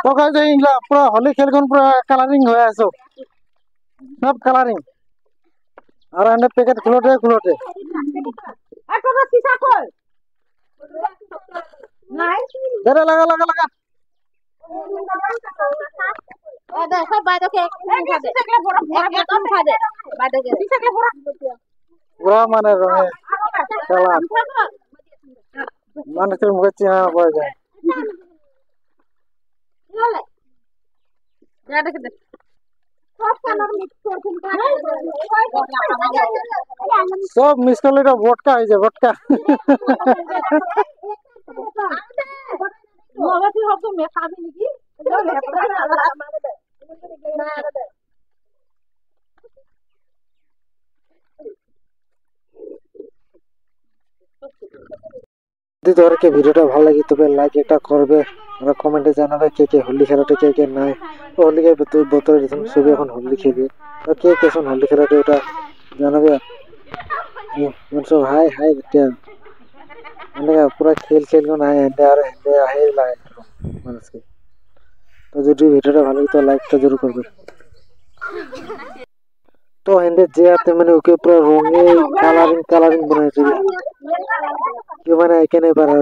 তো গাইজ এইগুলা পুরো হোলি খেলখন পুরো কালারিং হয়ে আছে সব কালারিং আর এনে প্যাকেট খুলোটে খুলোটে লাগা লাগা লাগা লাগা পুরা মানে রঙে কালার মানুষের মুখে চেনা পড়ে যায় সব মিস করলে এটা ভটকা হয়ে যায় ভটকা যদি তোমাদেরকে ভিডিওটা ভালো লাগে তবে লাইক একটা করবে আর কমেন্টে জানাবে কে কে হোলি খেলাটা কে কে নাই হোলি বোতলে ছবি এখন হোলি খেলবে তো কে কে এখন হোলি খেলাটা ওটা জানাবে সব হাই হাই পুরা খেল খেল নাই হেঁটে আর হেঁটে আহে লাগে মানুষকে তো যদি ভিডিওটা ভালো লাগে তো লাইকটা জরুর করবে তো হেঁটে যে আতে মানে ওকে পুরো রঙে কালারিং কালারিং বানাই দিবে কেউ মানে এখানে পারে